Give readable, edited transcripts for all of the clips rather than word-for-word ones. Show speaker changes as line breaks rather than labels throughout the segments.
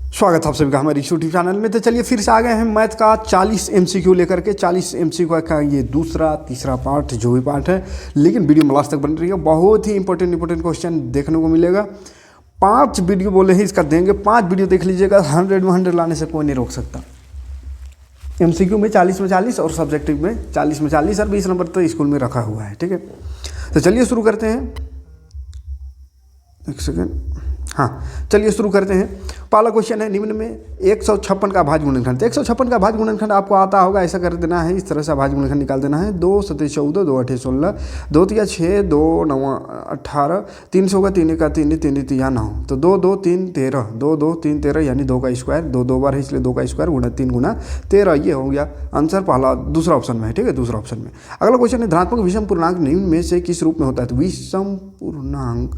स्वागत है आप सभी का हमारे यूट्यूब चैनल में। तो चलिए फिर से आ गए हैं मैथ का 40 एमसीक्यू लेकर के। 40 एमसीक्यू का ये दूसरा तीसरा पार्ट जो भी पार्ट है, लेकिन वीडियो में लास्ट तक बन रही है। बहुत ही इंपॉर्टेंट क्वेश्चन देखने को मिलेगा। 5 वीडियो बोले हैं इसका देंगे, 5 वीडियो देख लीजिएगा। 100 में 100 लाने से कोई नहीं रोक सकता। एमसीक्यू में 40 में 40 और सब्जेक्टिव में 40 में 40 और 20 नंबर तो स्कूल में रखा हुआ है। ठीक है, तो चलिए शुरू करते हैं। एक सेकेंड, हाँ चलिए शुरू करते हैं। पहला क्वेश्चन है, निम्न में 156 का भाज्य गुणनखंड। 156 का भाज्य गुणनखंड आपको आता होगा। ऐसा कर देना है, इस तरह से भाज्य गुणनखंड निकाल देना है। 2 7 14, 2 8 16, 2 3 6, 2 9 18, 3 होगा, 3 1 3, 3 3 9, तो 2 2 3 13, 2 2 3 13 यानी 2 का स्क्वायर। 2 2 बार है इसलिए 2 का स्क्वायर गुणा 3 गुणा 13। ये हो गया आंसर पहला, दूसरा ऑप्शन में है। ठीक है, दूसरा ऑप्शन में। अगला क्वेश्चन है, धनात्मक विषम पूर्णांक निम्न में से किस रूप में होता है? तो विषम पूर्णांक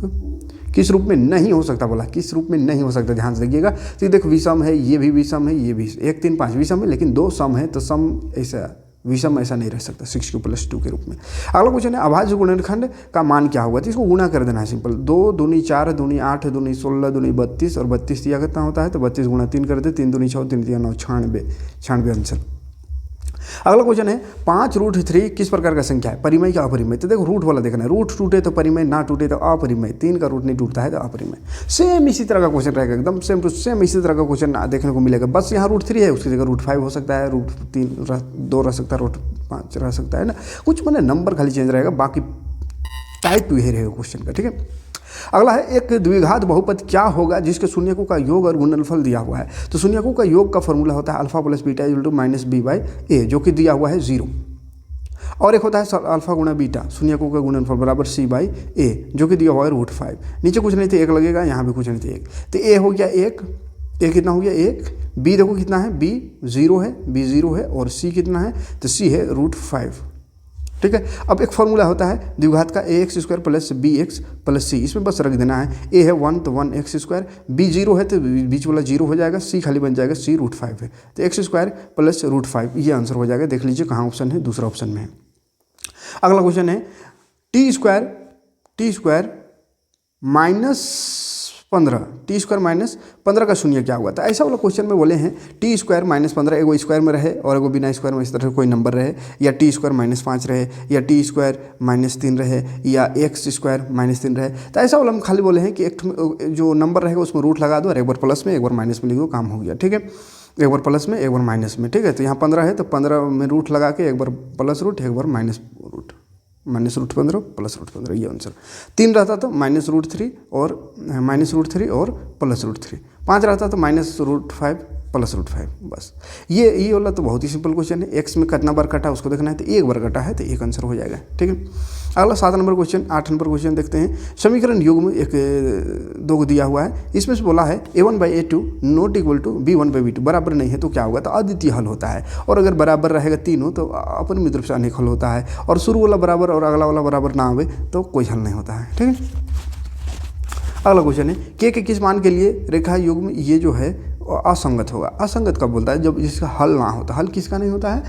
किस रूप में नहीं हो सकता, बोला किस रूप में नहीं हो सकता, ध्यान से देखिएगा। तो देखो विषम है, ये भी विषम है, ये भी 1 3 5 विषम है, लेकिन 2 सम है, तो सम ऐसा विषम ऐसा नहीं रह सकता 6q+2 के रूप में। अगला क्वेश्चन है, अभाज्य गुणनखंड का मान क्या होगा? तो इसको गुणा कर देना है सिंपल। 2 दूनी 4 दूनी 8 दूनी 16 दूनी 32 और 32 दिया कितना होता है? तो 32 गुणा 3 कर दे, 3 दूनी 6 3 3 9, 96 आंसर। अगला क्वेश्चन है, 5√3 किस प्रकार का संख्या है? परिमेय क्या अपरिमेय? तो देखो रूट वाला देखना है। रूट टूटे तो परिमेय, ना टूटे तो अपरिमेय। 3 का रूट नहीं टूटता है तो अपरिमेय। सेम इसी तरह का क्वेश्चन रहेगा, एकदम सेम टू सेम इसी तरह का क्वेश्चन देखने को मिलेगा। बस यहाँ √3 है, उसकी जगह √5 हो सकता है, √2 रह सकता है, √5 रह सकता है ना। कुछ मैंने नंबर खाली चेंज रहेगा, बाकी टाइप तो यही रहेगा क्वेश्चन का। ठीक है, अगला है, एक द्विघात बहुपद क्या होगा जिसके शून्यकों का योग और गुणनफल दिया हुआ है? तो शून्यकों का योग का फॉर्मूला होता है alpha plus beta minus b/a, जो कि दिया हुआ है 0। और एक होता है अल्फा गुणा बीटा, शून्यकों का गुणनफल बराबर c/a, जो कि दिया हुआ है √5। नीचे कुछ नहीं थे, 1 लगेगा, यहाँ भी कुछ नहीं थे 1, तो a हो गया 1, a कितना हो गया 1, b देखो कितना है, b 0 है, b 0 है, और c कितना है? तो c है √5। ठीक है, अब एक फॉर्मूला होता है द्विघात का ax² plus bx plus c। इसमें बस रख देना है, a है 1 तो 1x², b 0 है तो बीच वाला 0 हो जाएगा, c खाली बन जाएगा, c √5 है, तो x² प्लस √5 ये आंसर हो जाएगा। देख लीजिए कहाँ ऑप्शन है, दूसरा ऑप्शन में है। अगला क्वेश्चन है, t² -15 -15 का शून्य क्या हुआ था? ऐसा वाला क्वेश्चन में बोले हैं t² -15 एगो स्क्वायर में रहे और एगो बिना स्क्वायर में, इस तरह कोई नंबर रहे, या t² -5 रहे, या t² -3 रहे, या x² -3 रहे। तो ऐसा वाला हम खाली बोले हैं कि एक जो नंबर रहेगा उसमें रूट लगा दो और एक बार प्लस में एक बार माइनस में लिख दो, काम हो गया। ठीक है, एक बार प्लस में एक बार माइनस में। ठीक है, तो यहाँ 15 है तो 15 में रूट लगा के एक बार प्लस रूट एक बार माइनस रूट, -√15 प्लस √15, ये आंसर। 3 रहता तो -√3 और प्लस √3। 5 रहता तो -√5 प्लस √5, बस। ये वाला तो बहुत ही सिंपल क्वेश्चन है। x में कितना बार कटा उसको देखना है, तो 1 बार कटा है तो 1 आंसर हो जाएगा। ठीक है, अगला 7 नंबर क्वेश्चन, 8 नंबर क्वेश्चन देखते हैं। समीकरण योग में एक 2 दिया हुआ है, इसमें से बोला है a1/a2 not equal to b1/b2, बराबर नहीं है तो क्या होगा? तो अद्वितीय हल होता है, और अगर बराबर रहेगा तीनों तो अपनी तरफ से अनेक हल होता है, और शुरू वाला बराबर और अगला वाला बराबर ना आवे तो कोई हल नहीं होता है। ठीक है, अगला क्वेश्चन है, के किस मान के लिए रेखा योग में ये जो है असंगत होगा? असंगत कब बोलता है? जब जिसका हल ना होता। हल किसका नहीं होता है?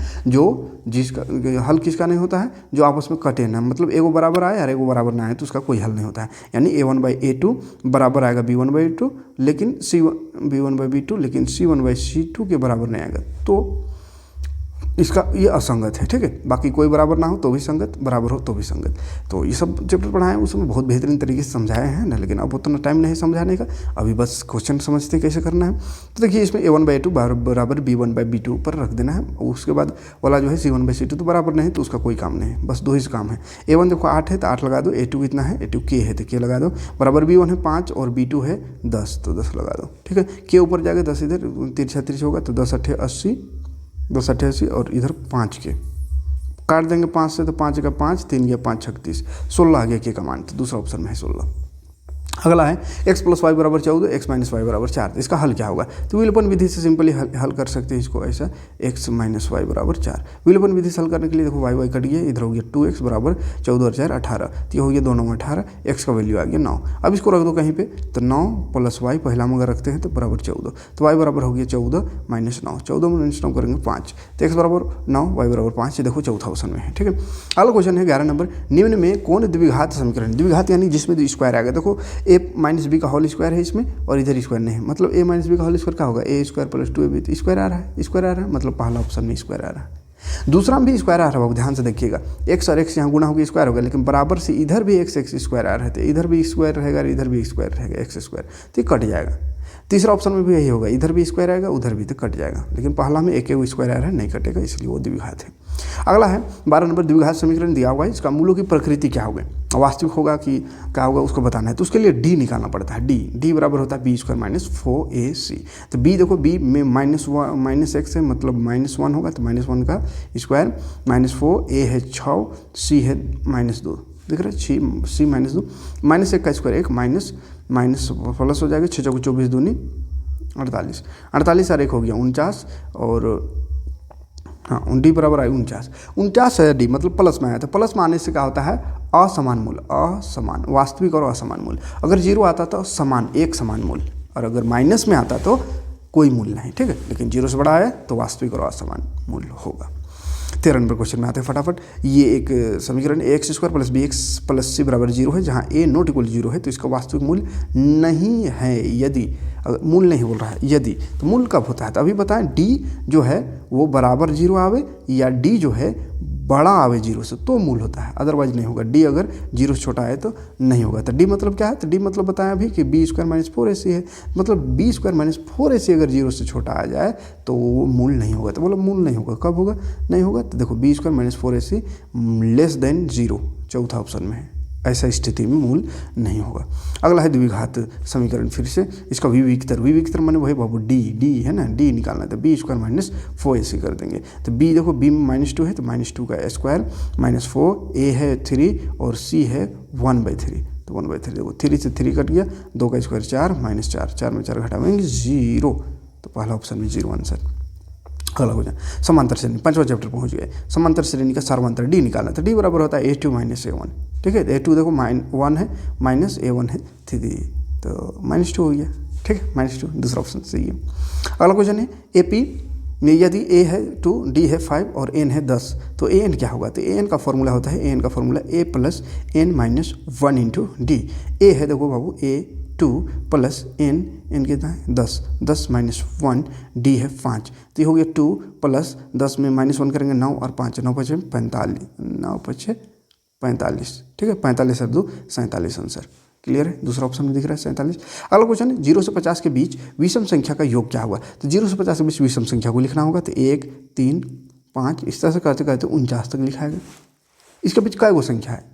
हल किसका नहीं होता है? जो आपस में कटे ना, मतलब एगो बराबर आए और एगो बराबर ना आए तो उसका कोई हल नहीं होता है। यानी a1/a2 बराबर आएगा b1/a2, लेकिन b1/b2, लेकिन c1/c2 के बराबर नहीं आएगा, तो इसका ये असंगत है। ठीक है, बाकी कोई बराबर ना हो तो भी संगत, बराबर हो तो भी संगत। तो ये सब चैप्टर पढ़ाए उसमें बहुत बेहतरीन तरीके से समझाए हैं ना, लेकिन अब उतना टाइम नहीं समझाने का, अभी बस क्वेश्चन समझते कैसे करना है। तो देखिए, इसमें a1/a2 बराबर b1/b2 पर रख देना है, उसके बाद वाला जो है c1/c2 तो बराबर नहीं, तो उसका कोई काम नहीं है, बस 2 ही काम है। a1 देखो 8 है तो 8 लगा दो, a2 कितना है? a2 k है तो k लगा दो, बराबर b1 है 5 और b2 है 10 तो 10 लगा दो। ठीक है, k ऊपर जाके 10 इधर, 3 होगा तो 10 8 80, 10 8 80 और इधर 5 के काट देंगे 5 से, तो 5 का 5, 3 या 5 36, 16 आ गया के का मान, तो दूसरा ऑप्शन में है 16। अगला है x + y = 14, x - y = 4, इसका हल क्या होगा? तो विलोपन विधि से सिंपली हल कर सकते हैं इसको ऐसा, x - y = 4। विलोपन विधि से हल करने के लिए देखो y कट गया, इधर हो गया 2x बराबर 14 और 4 18, तो ये हो गया 2 9 18, x का वैल्यू आ गया 9। अब इसको रख दो कहीं पे, तो 9 + y पहला में अगर रखते हैं तो बराबर 14, तो y बराबर हो गया 14 - 9, 14 में -9 करेंगे 5, तो x बराबर 9 y बराबर 5, ये देखो चौथा ऑप्शन में है। ठीक है, अगला क्वेश्चन है 11 नंबर, निम्न में कौन द्विघात समीकरण? द्विघात यानी जिसमें स्क्वायर आ गया। देखो ए माइनस बी का होल स्क्वायर है इसमें और इधर स्क्वायर नहीं है, मतलब ए माइनस बी का होल स्क्वायर क्या होगा, ए स्क्वायर प्लस 2ab, तो स्क्वायर आ रहा है, स्क्वायर आ रहा है, मतलब पहला ऑप्शन में स्क्वायर आ रहा है। दूसरा में भी स्क्वायर आ रहा है बाबू, ध्यान से देखिएगा, एक्स और एक्स यहाँ गुणा होकर स्क्वायर होगा, लेकिन बराबर से इधर भी एक्स एक्स स्क्वायर आ रहा है, तो इधर भी स्क्वायर रहेगा और इधर भी स्क्वायर रहेगा एक्स स्क्वायर, तो ये कट जाएगा। तीसरा ऑप्शन में भी यही होगा, इधर भी स्क्वायर आएगा उधर भी, तो कट जाएगा, लेकिन पहला में एक स्क्वायर आ रहा है, नहीं कटेगा, इसलिए वो द्विघात है। अगला है 12 नंबर, द्विघात समीकरण दिया हुआ है, इसका मूलों की प्रकृति क्या होगी, वास्तविक होगा कि क्या होगा उसको बताना है, तो उसके लिए डी निकालना पड़ता है। डी बराबर होता है बी स्क्वायर माइनस 4ac। तो बी देखो, बी में माइनस एक्स है, मतलब -1 होगा, तो -1 का स्क्वायर -4, ए है 6, सी है -2, दिख रहा है, सी -2, -1 का स्क्वायर 1, माइनस प्लस हो जाएगा, 6 × 24 दूनी 48, 48 और 1 हो गया 49, और हाँ डी बराबर आए 49 है डी, मतलब प्लस में आया था। प्लस में आने से क्या होता है, असमान मूल, असमान, वास्तविक और असमान मूल। अगर 0 आता तो समान, एक समान मूल, और अगर माइनस में आता तो कोई मूल नहीं, ठीक है, लेकिन 0 से बड़ा है तो वास्तविक और असमान मूल होगा। 13 नंबर क्वेश्चन में आते हैं फटाफट। ये एक समीकरण x square plus b x plus c बराबर 0 है, जहाँ ए नॉट इक्वल 0 है, तो इसका वास्तविक मूल नहीं है। यदि मूल नहीं बोल रहा है, यदि, तो मूल कब होता है, तो अभी बताएं, डी जो है वो बराबर 0 आवे या डी जो है बड़ा आवे 0 से, तो मूल होता है, अदरवाइज नहीं होगा। डी अगर 0 से छोटा है तो नहीं होगा। तो डी मतलब क्या है, तो डी मतलब बताएं अभी कि बी स्क्वायर माइनस 4ac है, मतलब बी स्क्वायर माइनस 4ac अगर 0 से छोटा आ जाए तो वो मूल नहीं होगा। तो बोलो मूल नहीं होगा, कब होगा, नहीं होगा, तो देखो b square minus 4ac less than 0, चौथा ऑप्शन में है, ऐसा स्थिति में मूल नहीं होगा। अगला है द्विघात समीकरण, फिर से इसका विविक्तर माने वही बाबू डी है ना, डी निकालना है, तो बी स्क्वायर माइनस 4ac कर देंगे। तो बी देखो, बी में -2 है, तो -2 का स्क्वायर -4, ए है 3 और सी है 1/3, तो 1/3 देखो, 3 से 3 कट गया, 2 का स्क्वायर 4, -4, 4 में 4 घटाएंगे 0, तो पहला ऑप्शन में 0 आंसर। अगला हो जाए समांतर श्रेणी, 5वां चैप्टर पहुंच गए। समांतर श्रेणी का सर्वांतर डी निकालना, तो डी बराबर होता है a2 - a1, ठीक है, a2 देखो -1 है, -a1 है 3, तो -2 हो गया, ठीक है, -2, दूसरा ऑप्शन सही है। अगला क्वेश्चन है AP में यदि a है 2, d है 5 और n है 10, तो an क्या होगा, तो an का फॉर्मूला होता है, an का formula a + n - 1 × d। a है देखो बाबू a2 + n कितना है 10, 10 - 1, d है 5, तो ये हो गया 2 + 10 में -1 करेंगे 9 और 5, 9 × 5 = 45, 9 × 5 = 45, ठीक है, 45 और 2 47 आंसर। क्लियर है, दूसरा ऑप्शन में दिख रहा है 47। अगला क्वेश्चन है 0 से 50 के बीच विषम संख्या का योग क्या हुआ, तो 0 से 50 के बीच विषम संख्या को लिखना होगा, तो 1 3 5 इस तरह से करते करते 49 तक लिखाएगा। इसके बीच क्या वो संख्या है,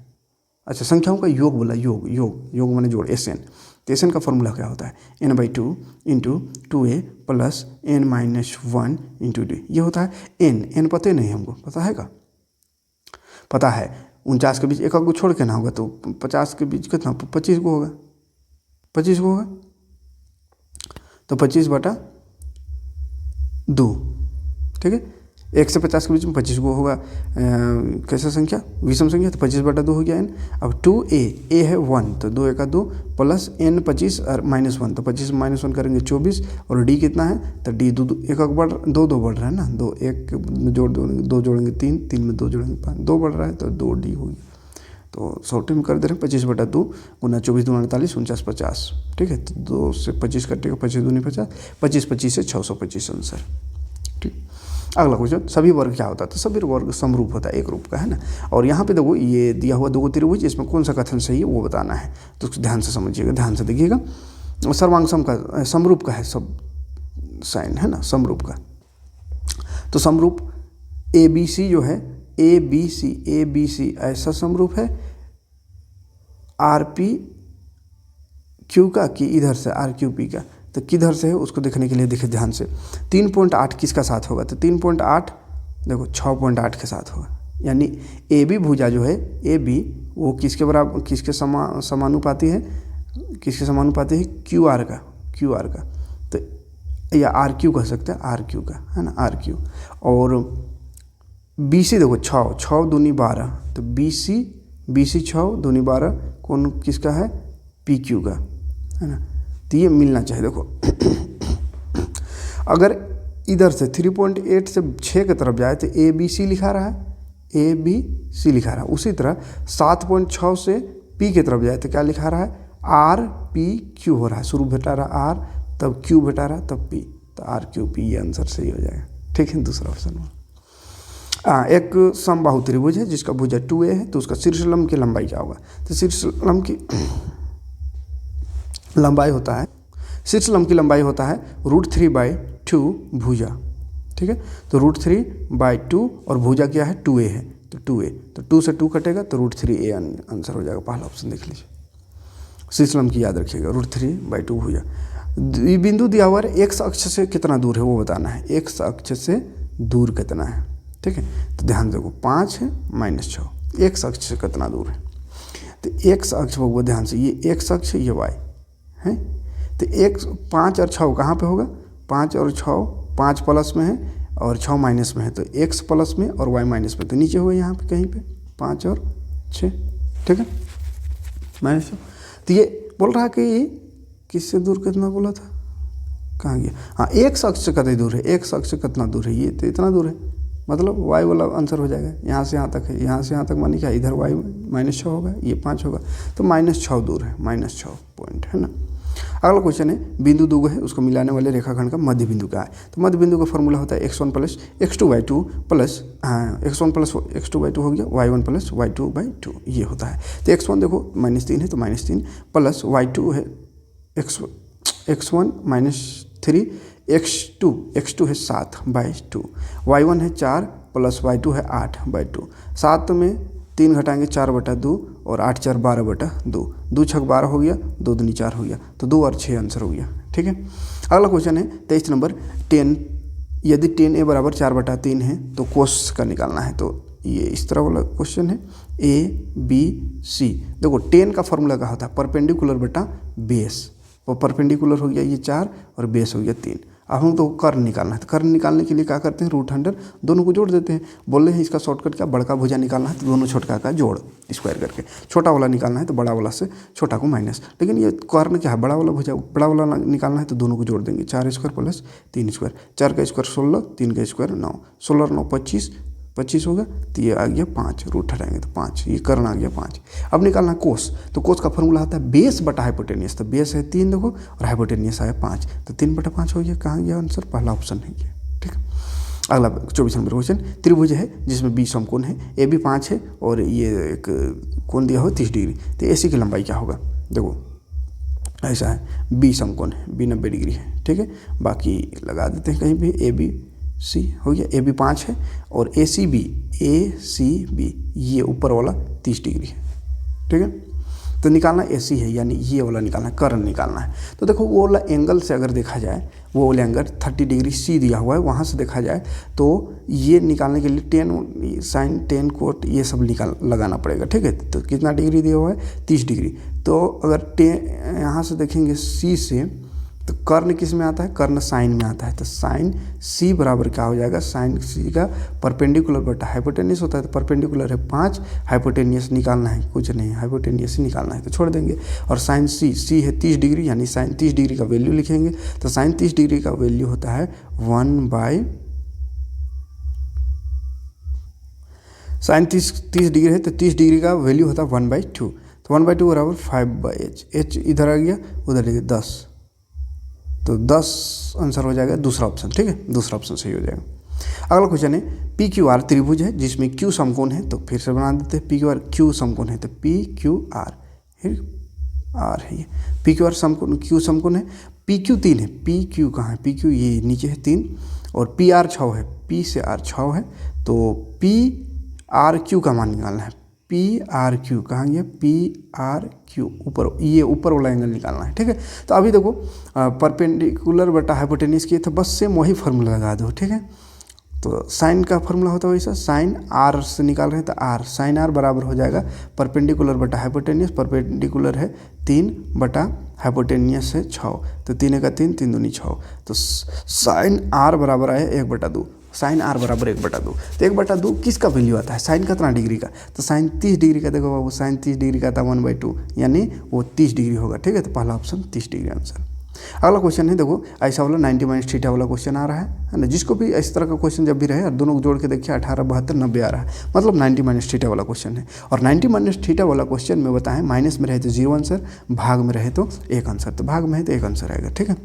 अच्छा संख्याओं का योग बोला, योग माने जोड़, SN, तो SN का फॉर्मूला क्या होता है, n/2 × 2a + n - 1 × d, ये होता है n पता नहीं हमको, पता है का, पता है 49 के बीच एक को छोड़ के ना होगा, तो 50 के बीच कितना 25 को होगा, 25 को होगा, तो 25/2, ठीक है, 1 से 50 के बीच में 25 को होगा, कैसा संख्या, विषम संख्या, तो 25/2 हो गया n। अब 2a है 1, तो 2 × 2 + n 25 और -1, तो 25 में -1 करेंगे 24, और d कितना है, तो d 2 बढ़ 2 बढ़ रहा है ना, 2 1 जोड़ 2 जोड़ेंगे 3, 3 में 2 जोड़ेंगे 5, 2 बढ़ रहा है, तो 2d हो गया। तो शॉर्ट में कर दे रहे हैं 25/2 × 24 × 2 = 48, 49 50, ठीक है, तो 2 से 25 कटेगा, 25 दूनी 50, 25 25 से 625 आंसर, ठीक। अगला क्वेश्चन, सभी वर्ग क्या होता है, तो सभी वर्ग समरूप होता है, एक रूप का है ना, और यहाँ पे देखो ये दिया हुआ 2 त्रिभुज, इसमें कौन सा कथन सही है वो बताना है, तो ध्यान से समझिएगा, ध्यान से देखिएगा। सर्वांग सम का समरूप का है सब साइन है ना, समरूप का, तो समरूप ABC जो है ABC ऐसा समरूप है, RPQ का कि इधर से RQP का, तो किधर से है उसको देखने के लिए देखिए ध्यान से, 3.8 किसका साथ होगा, तो 3.8 देखो 6.8 के साथ होगा, यानी AB भुजा जो है AB वो किसके बराबर, किसके समानुपाती है, किसके समानुपाती है, QR का, तो या RQ कह सकते हैं, RQ का है ना, RQ। और BC देखो 6 दूनी 12, तो BC 6 दूनी 12 कौन किसका है, PQ का है ना, तो ये मिलना चाहिए। देखो अगर इधर से 3.8 से 6 की तरफ जाए तो ABC लिखा रहा है, ABC लिखा रहा है, उसी तरह 7.6 से P की तरफ जाए तो क्या लिखा रहा है, आर पी क्यू हो रहा है, शुरू भेटा रहा आर, तब क्यू भेटा रहा, तब पी, तो आर क्यू पी, ये आंसर सही हो जाएगा। ठीक है, दूसरा ऑप्शन में। एक समबाहु त्रिभुज है जिसका भुजा 2a है, तो उसका शीर्षलंब की लंबाई क्या होगा? तो शीर्षलंब की लंबाई होता है, शीर्षलंब की लंबाई होता है √3/2 भुजा। ठीक है, तो √3/2 और भुजा क्या है 2a है, तो 2a, तो 2 से 2 कटेगा तो √3a आंसर हो जाएगा। पहला ऑप्शन देख लीजिए, शीर्षलंब की याद रखिएगा, √3/2 भुजा। बिंदु दिया हुआ है, एक्स अक्ष से कितना दूर है वो बताना है, एक्स अक्ष से दूर कितना है। ठीक है, तो ध्यान देखो 5 है -6, एक्स अक्ष से कितना दूर है, तो एक्स अक्ष वो ध्यान से, ये एक्स अक्ष ये वाई है, तो एक्स 5 और 6 कहाँ पे होगा, 5 और 6, 5 प्लस में है और 6 माइनस में है, तो एक्स प्लस में और वाई माइनस में, तो नीचे हुआ यहाँ पे कहीं पे 5 और 6। ठीक है, -6, तो ये बोल रहा है कि ये किससे दूर कितना बोला था, कहाँ गया, हाँ एक्स अक्ष से कितना दूर है, एक्स अक्ष से कितना दूर है, ये तो इतना दूर है, मतलब वाई वाला आंसर हो जाएगा, यहाँ से यहाँ तक है, यहाँ से यहाँ तक मानी क्या, इधर वाई -6 होगा, ये 5 होगा, तो -6 दूर है, -6 पॉइंट है ना। अगला क्वेश्चन है, बिंदु दो है, उसको मिलाने वाले रेखाखंड का मध्य बिंदु क्या है? तो मध्य बिंदु का फॉर्मूला होता है x1 + x2/2 plus x1 + x2/2 हो गया, y1 + y2/2, ये होता है। तो x1 देखो -3 है, तो -3 प्लस y2 है x1 -3, x2 है 7/2, y1 है 4 प्लस y2 है 8/2, 7 में 3 घटाएंगे 4/2 और 8 4 12/2, 2 6 12 हो गया, 2 दूनी 4 हो गया, तो 2 और 6 आंसर हो गया। ठीक है, अगला क्वेश्चन है 23 नंबर, 10 यदि 10a = 4/3 है तो कोस का निकालना है। तो ये इस तरह वाला क्वेश्चन है, ABC। देखो 10 का फॉर्मूला क्या होता है, परपेंडिकुलर बटा बेस, वो परपेंडिकुलर हो गया ये 4 और बेस हो गया 3। अब हम तो कर्ण निकालना है, तो कर्ण निकालने के लिए क्या करते हैं, √100 दोनों को जोड़ देते हैं। बोल रहे हैं इसका शॉर्टकट क्या, बड़का भुजा निकालना है तो दोनों छोटका का जोड़ स्क्वायर करके, छोटा वाला निकालना है तो बड़ा वाला से छोटा को माइनस। लेकिन ये कर्ण क्या है, बड़ा वाला भुजा, बड़ा वाला निकालना है तो दोनों को जोड़ देंगे, 4² प्लस 3², 4 का स्क्वायर 16, 3 का स्क्वायर 9, 16 और 9 25 होगा, तो ये आ गया 5, रूट हटाएंगे तो 5, ये कर्ण आ गया 5। अब निकालना कोस, तो कोस का फॉर्मूला आता है बेस बटा हाइपोटेनियस, तो बेस है 3 देखो और हाइपोटेनियस आया 5, तो 3/5 हो गया। कहाँ गया आंसर, पहला ऑप्शन है ये। ठीक है, अगला 24 नंबर क्वेश्चन, त्रिभुज है जिसमें बी समकोण है, ए बी 5 है और ये एक कोण दिया हो 30 डिग्री, तो AC की लंबाई क्या होगा? देखो ऐसा है, बी समकोण है, बी 90 डिग्री है। ठीक है, बाकी लगा देते हैं कहीं भी, ABC हो गया, AB 5 है और ACB ये ऊपर वाला 30 डिग्री है। ठीक है, तो निकालना AC है, यानी ये वाला निकालना है, कर्ण निकालना है। तो देखो वो वाला एंगल से अगर देखा जाए, वो वाला एंगल 30 डिग्री C दिया हुआ है, वहाँ से देखा जाए तो ये निकालने के लिए 10 sin 10 cot ये सब लगाना पड़ेगा। ठीक है, तो कितना डिग्री दिया हुआ है, 30 डिग्री। तो अगर यहाँ से देखेंगे C से, तो कर्ण किस में आता है, कर्ण साइन में आता है, तो साइन C बराबर क्या हो जाएगा, साइन C का परपेंडिकुलर बटा हाइपोटेनियस होता है, तो परपेंडिकुलर है 5, हाइपोटेनियस निकालना है, कुछ नहीं हाइपोटेनियस ही निकालना है, तो छोड़ देंगे। और साइन C है 30 डिग्री, यानी साइन 30 डिग्री का वैल्यू लिखेंगे, तो साइन 30 डिग्री का वैल्यू होता है साइन 30 डिग्री है, तो 30 डिग्री का वैल्यू होता है 1/2, तो 1/2 बराबर 5/h, h इधर आ गया, उधर 10, तो 10 आंसर हो जाएगा दूसरा ऑप्शन। ठीक है, दूसरा ऑप्शन सही हो जाएगा। अगला क्वेश्चन है, PQR त्रिभुज है जिसमें Q समकोण है, तो फिर से बना देते हैं, PQR Q समकोण है, तो PQR R है, ये PQR समकोण, Q समकोण है, PQ 3 है, PQ कहाँ है, PQ ये नीचे है 3 और PR 6 है, P से R 6 है, तो PRQ का मान निकालना है, PRQ कहाँ गया, PRQ ऊपर, ये ऊपर वाला एंगल निकालना है। ठीक है, तो अभी देखो परपेंडिकुलर बटा हाइपोटेनियस किए थे, बस सेम वही फार्मूला लगा दो। ठीक है, तो साइन का फार्मूला होता है वैसा, साइन R से निकाल रहे हैं तो R, साइन R बराबर हो जाएगा परपेंडिकुलर बटा हाइपोटेनियस, परपेंडिकुलर है 3 बटा हाइपोटेनियस है 6, तो 3 का 3, 3 दूनी 6, तो साइन R बराबर आया 1/2, साइन R बराबर 1/2, तो 1/2 किसका वैल्यू आता है, साइन कितना डिग्री का, तो साइन 30 डिग्री का, देखो बाबू साइन 30 डिग्री का था 1/2, यानी वो 30 डिग्री होगा। ठीक है, तो पहला ऑप्शन 30 डिग्री आंसर। अगला क्वेश्चन है, देखो ऐसा वाला 90 माइनस थीटा वाला क्वेश्चन आ रहा है ना, जिसको भी इस तरह का क्वेश्चन जब भी रहे और दोनों को जोड़ के देखिए 18, 72, 90 आ रहा है, मतलब 90 माइनस थीटा वाला क्वेश्चन है। और 90 माइनस थीटा वाला क्वेश्चन में बताएं, माइनस में रहे तो 0 आंसर, भाग में रहे तो 1 आंसर, तो भाग में है तो 1 आंसर आएगा, ठीक है।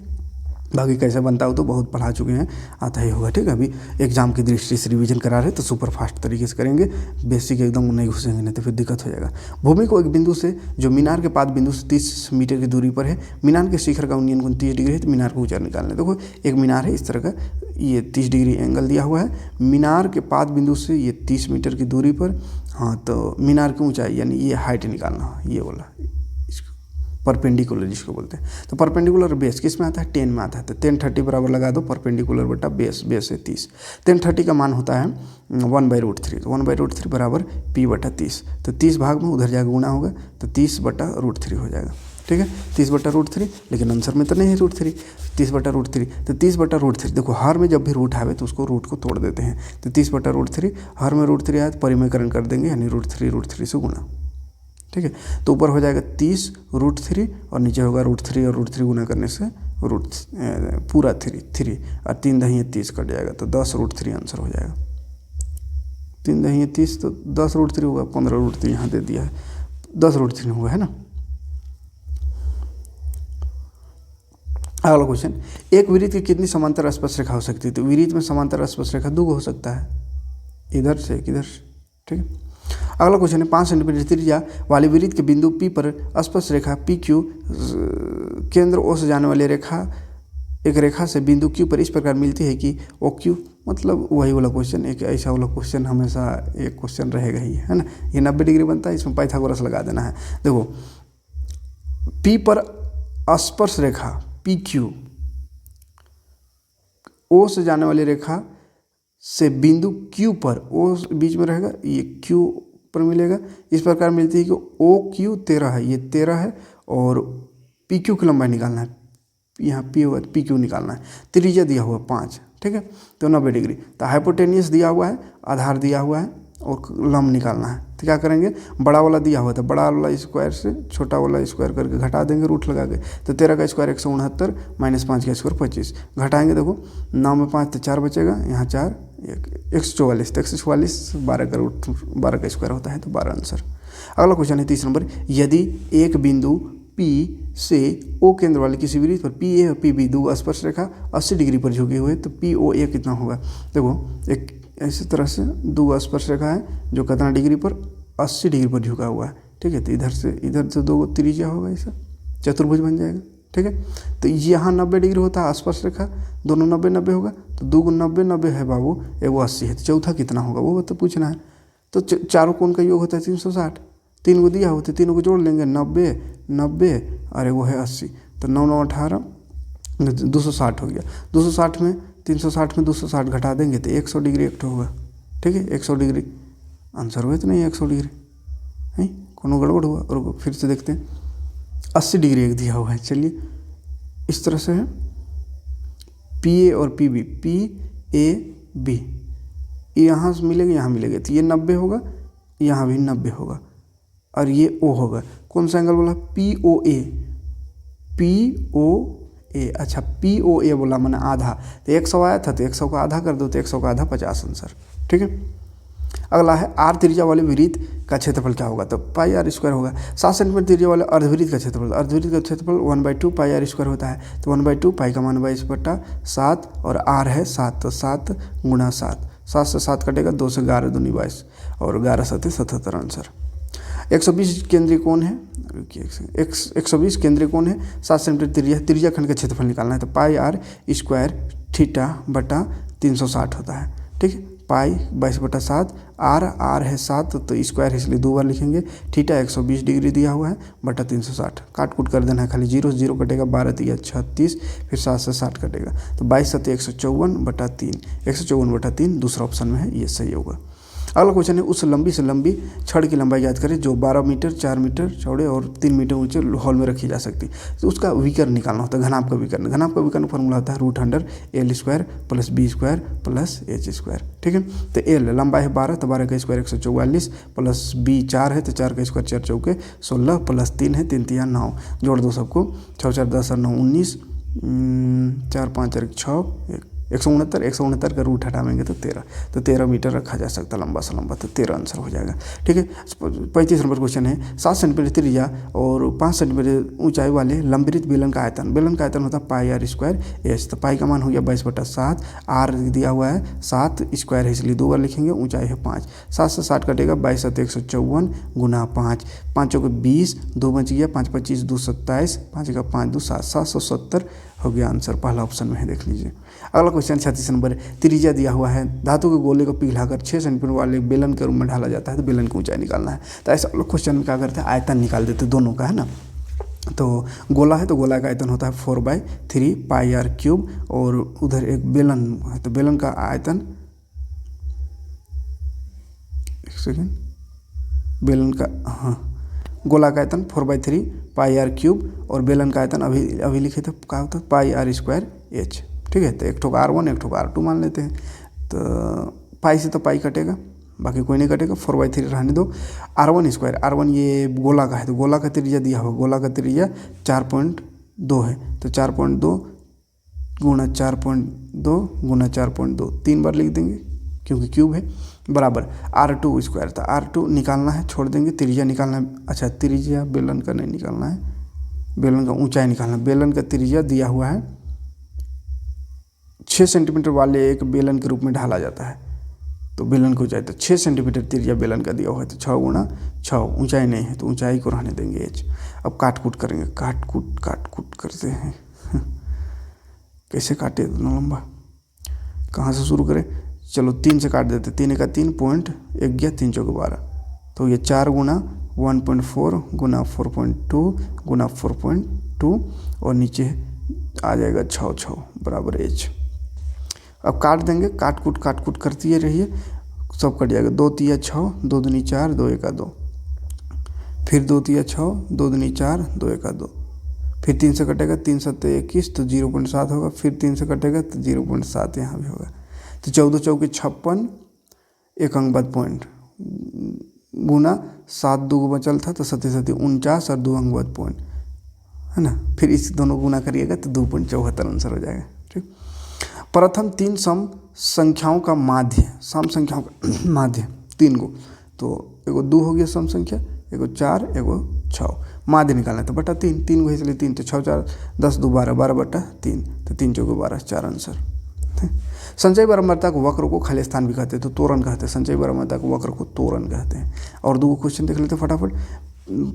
बाकी कैसे बनता हो तो बहुत पढ़ा चुके हैं, आता ही होगा, ठीक है। अभी एग्जाम की दृष्टि से रिवीजन करा रहे तो सुपर फास्ट तरीके से करेंगे, बेसिक एकदम नहीं घुसेंगे, नहीं तो फिर दिक्कत हो जाएगा। भूमि को एक बिंदु से, जो मीनार के पाद बिंदु से 30 मीटर की दूरी पर है, मीनार के शिखर का उन्नयन कोण 30 डिग्री है, तो मीनार को ऊंचाई निकालना है। देखो एक मीनार है इस तरह का, ये 30 डिग्री एंगल दिया हुआ है, मीनार के पाद बिंदु से ये 30 मीटर की दूरी पर, हाँ तो मीनार की ऊंचाई यानी ये हाइट निकालना है, ये बोला परपेंडिकुलर जिसको बोलते हैं। तो परपेंडिकुलर बेस किस में आता है, 10 में आता है, तो 10 30 बराबर लगा दो, परपेंडिकुलर बटा बेस, बेस है 30, 10 30 का मान होता है 1/√3, तो 1/√3 बराबर p बटा 30, तो 30 भाग में उधर जाकर गुणा होगा, तो 30/√3 हो जाएगा, ठीक है। 30/√3, लेकिन आंसर में तो नहीं है √3, 30/√3, तो 30/√3, देखो हर में जब भी रूट आवे तो उसको रूट को तोड़ देते हैं, तो 30/√3, हर में √3 आया तो परिमेयकरण कर देंगे, यानी √3 से गुणा, ठीक है। तो ऊपर हो जाएगा 30√3 और नीचे होगा √3 और √3 गुना करने से पूरा 3 और 3 दही 30 कट जाएगा, तो 10√3 आंसर हो जाएगा। 3 दही 30 तो 10√3 होगा, 15√3 यहाँ दे दिया है, 10√3 हुआ है ना। अगला क्वेश्चन, एक वृत्त की कितनी समांतर स्पर्श रेखा हो सकती है, तो वृत्त में समांतर स्पर्श रेखा 2 हो सकता है, इधर से इधर से, ठीक है। अगला क्वेश्चन है, 5 सेंटीमीटर त्रिज्या वाली वृत्त के बिंदु P पर स्पर्श रेखा PQ केंद्र O से जाने वाली रेखा, एक रेखा से बिंदु Q पर इस प्रकार मिलती है कि OQ, मतलब वही वाला क्वेश्चन, एक ऐसा वाला क्वेश्चन हमेशा एक क्वेश्चन रहेगा ही, है ना। ये 90 डिग्री बनता है, इसमें पाइथागोरस लगा देना है। देखो P पर स्पर्श रेखा PQ O से जाने वाली रेखा से बिंदु Q पर, O बीच में रहेगा, ये Q पर मिलेगा, इस प्रकार मिलती है कि OQ 13 है, ये 13 है, और PQ की लंबाई निकालना है, यहाँ P होगा तो PQ निकालना है, त्रिज्या दिया हुआ 5, ठीक है, तो 90 डिग्री, तो हाइपोटेनियस दिया हुआ है, आधार दिया हुआ है, और लंब निकालना है, तो क्या करेंगे, बड़ा वाला दिया हुआ था, बड़ा वाला स्क्वायर से छोटा वाला स्क्वायर करके घटा देंगे रूट लगा के, तो 13 का स्क्वायर 169 माइनस 5 का स्क्वायर 25, घटाएंगे, देखो 9 में 5 तो 4 बचेगा, यहाँ 4 144, तो 144 12 का रूट 12 का स्क्वायर होता है, तो 12 आंसर। अगला क्वेश्चन है 30 नंबर, यदि एक बिंदु P से O केंद्र वाले किसी वृत्त पर PA और PB दो स्पर्श रेखा 80 डिग्री पर झुके हुए, तो POA कितना होगा। देखो एक इसी तरह से दो स्पर्श रेखा है जो कितना डिग्री पर 80 डिग्री पर झुका हुआ है, ठीक है, तो इधर से दो त्रिज्या होगा, ऐसा चतुर्भुज बन जाएगा, ठीक है। तो यहाँ 90 डिग्री होता है स्पर्श रेखा, दोनों 90 90 होगा, तो 2 × 90 90 है बाबू, एगो 80 है, तो चौथा कितना होगा वो तो पूछना है। तो चारों कोण का योग होता है 360, 3 को दिया होता है, तीनों को जोड़ लेंगे 90 90 और एगो है 80, तो 9 9 18 260 हो गया, 260 में 360 में 260 घटा देंगे तो 100 डिग्री एक होगा, ठीक है, 100 डिग्री आंसर हुआ, तो नहीं 100 डिग्री है, कोनो गड़बड़ हुआ, और फिर से देखते हैं 80 डिग्री एक दिया हुआ है। चलिए इस तरह से है PA और PB, PAB यहाँ से मिलेगा, यहाँ मिलेगा, तो ये 90 होगा, यहाँ भी 90 होगा, और ये O होगा, कौन सा एंगल बोला, POA, POA, अच्छा POA बोला मैंने आधा, तो 100 आया था, तो 100 का आधा कर दो, तो 100 का आधा 50 आंसर, ठीक है। अगला है R त्रिज्या वाले वृत्त का क्षेत्रफल क्या होगा, तो πr² होगा। 7 सेंटीमीटर त्रिज्या वाले अर्धवृत्त का क्षेत्रफल, अर्धवृत्त का क्षेत्रफल 1/2 πr² होता है, तो 1/2 पाई का मान 22/7 और R है 7, तो 7 × 7, 7 से 7 कटेगा, 2 से 11 दूनी 22 और 11 7 77 आंसर। 120 केंद्रीय कोण है, 120 केंद्रीय कोण है, 7 सेंटीमीटर त्रिज्या खंड का क्षेत्रफल निकालना है, तो πr² θ / 360 होता है, ठीक है। पाई 22/7, R है 7, तो स्क्वायर इसलिए 2 बार लिखेंगे, थीटा 120 डिग्री दिया हुआ है बटा 360, काट कूट कर देना है, खाली 0 से 0 कटेगा, 12 3 36, फिर 7 से 60 कटेगा, तो 22 7 154/3, 154/3 दूसरा ऑप्शन में है, ये सही होगा। अगला क्वेश्चन है, उस लंबी से लंबी छड़ की लंबाई याद करें जो 12 मीटर 4 मीटर चौड़े और 3 मीटर ऊंचे हॉल में रखी जा सकती, तो उसका विकर्ण निकालना होता है, घनाभ का विकर्ण। घनाभ का विकर्ण फॉर्मूला होता है √L² + B² + H², ठीक है। तो L लंबाई है 12, तो 12 का स्क्वायर 144 + B 4 है, तो 4 का स्क्वायर 4 × 4 = 16 + 3 है 3 × 9, जोड़ दो सबको, 6 4 10 और 9 19, 4 5 6 169 का रूट हटावेंगे तो 13, तो 13 मीटर रखा जा सकता लंबा सा लंबा, तो 13 आंसर हो जाएगा। ठीक है। 35 नंबर क्वेश्चन है, 7 सेंटीमीटर त्रिज्या और 5 सेंटीमीटर ऊंचाई वाले लंबरित बेलन का आयतन, बेलन का आयतन होता है पाई आर स्क्वायर एच। तो पाई का मान हो गया 22/7, आर दिया हुआ है 7 स्क्वायर है इसलिए 2 बार लिखेंगे, ऊंचाई है 5, 7 से 60 कटेगा 22 7 154 गुना 5, 5 को 20, 2 बच गया, 5 25 2 27, 5 का 5 2 7, 770 हो गया आंसर, पहला ऑप्शन में है, देख लीजिए। अगला क्वेश्चन 36 नंबर, त्रिज्या दिया हुआ है, धातु के गोले को पिघलाकर 6 सेंटीमीटर वाले बेलन के रूप में ढाला जाता है, तो बेलन की ऊंचाई निकालना है। तो ऐसा लोग क्वेश्चन में क्या करते हैं, आयतन निकाल देते दोनों का, है ना। तो गोला है तो गोला का आयतन होता है 4/3 पाई आर क्यूब, और उधर एक बेलन है तो बेलन का आयतन, एक सेकेंड, बेलन का, हाँ, गोला का आयतन 4/3 पाई आर क्यूब, और बेलन का आयतन अभी लिखे थे क्या होता है पाई आर स्क्वायर एच। ठीक है। तो एक ठोक R1 एक ठोक R2 मान लेते हैं। तो पाई से तो पाई कटेगा, बाकी कोई नहीं कटेगा, 4/3 रहने दो। R1 स्क्वायर, R1 ये गोला का है तो गोला का त्रिज्या दिया हुआ, गोला का त्रिज्या 4.2 है, तो 4.2 गुणा 4.2 गुणा 4.2, 3 बार लिख देंगे क्योंकि क्यूब है, बराबर R2 स्क्वायर। था R2 निकालना है, छोड़ देंगे, त्रिज्या निकालना है, अच्छा त्रिज्या बेलन का नहीं निकालना है, बेलन का ऊंचाई निकालना है। बेलन का त्रिज्या दिया हुआ है 6 सेंटीमीटर वाले एक बेलन के रूप में ढाला जाता है, तो बेलन की ऊंचाई, तो 6 सेंटीमीटर त्रिज्या बेलन का दिया हुआ है, तो 6 गुणा 6, ऊंचाई नहीं है तो ऊंचाई को रहने देंगे h। अब काट कूट करेंगे, काट कूट करते हैं कैसे काटे इतना लंबा, कहाँ से शुरू करें, चलो 3 से काट देते, 3 का 3 पॉइंट 1 गया, 3 चौके 12, तो ये 4 गुणा 1.4 गुणा 4.2 गुणा 4.2, और नीचे आ जाएगा 6 बराबर h। अब काट देंगे, काट कूट करती रहिए, सब कट जाएगा, 2 तिया 6, 2 दूनी 4, 2 एका 2, फिर 2 तिया 6, 2 दूनी 4, 2 एका 2, फिर 3 से कटेगा, 3 7 21, तो 0.7 होगा, फिर 3 से कटेगा तो 0.7 यहाँ भी होगा, तो 14 चौके 56, एक अंक बाद पॉइंट, गुना 7 2 बचल था तो 7 7 49, और 2 अंक बाद पॉइंट, है ना। फिर इस दोनों गुना करिएगा तो 2.74 आंसर हो जाएगा। ठीक। प्रथम 3 सम संख्याओं का माध्य, सम संख्याओं का माध्य 3 गो, तो एगो 2 हो गया सम संख्या, एगो 4, एगो 6, माध्य निकालना है तो बटा 3 गो इसलिए 3, तो 6 4 10 2 12, 12/3, तो 3 चौके 12, 4 आंसर। संचय बारंबारता को वक्र को खाली स्थान भी कहते हैं, तो तोरण कहते हैं, संचय बारंबारता को वक्र को तोरण कहते हैं। और 2 क्वेश्चन देख लेते हैं फटाफट,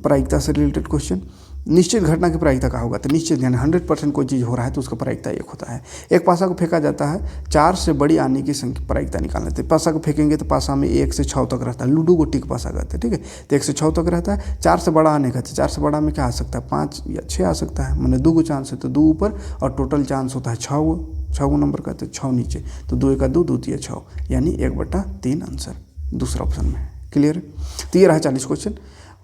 प्रायिकता से रिलेटेड क्वेश्चन। निश्चित घटना की प्रायिकता क्या होगा, तो निश्चित यानी 100% कोई चीज़ हो रहा है तो उसका प्रायिकता 1 होता है। एक पासा को फेंका जाता है, 4 से बड़ी आने की संख्या प्रायिकता निकाल लेते हैं। पासा को फेंकेंगे तो पासा में 1 से 6 तक रहता है, लूडो को टिक पासा कहते हैं। ठीक है। तो 1 से 6 तक रहता है, 4 से बड़ा आने का, 4 से बड़ा में क्या आ सकता है, 5 या 6 आ सकता है, मैंने 2 गो चांस है तो 2 ऊपर, और टोटल चांस होता है 6 नंबर का, तो 6 नीचे, तो 2 एका 2, 2 तिया 6, यानी 1/3 आंसर दूसरा ऑप्शन में। क्लियर है। तो ये रहा 40 क्वेश्चन।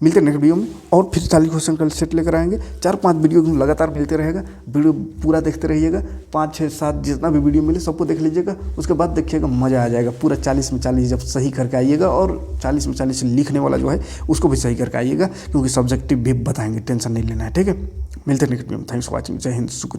मिलते हैं नेक्स्ट वीडियो में, और फिर 40 क्वेश्चन का सेट लेकर आएंगे। 4-5 वीडियो लगातार मिलते रहेगा, वीडियो पूरा देखते रहिएगा, 5 6 7 जितना भी वीडियो मिले सबको देख लीजिएगा, उसके बाद देखिएगा मज़ा आ जाएगा। पूरा 40 में 40 जब सही करके आइएगा, और 40 में 40 लिखने वाला जो है उसको भी सही करके आइएगा, क्योंकि सब्जेक्टिव भी बताएंगे, टेंशन नहीं लेना है। ठीक है। मिलते हैं नेक्स्ट वीडियो में। Thanks for watching. जय हिंद, शुक्रिया।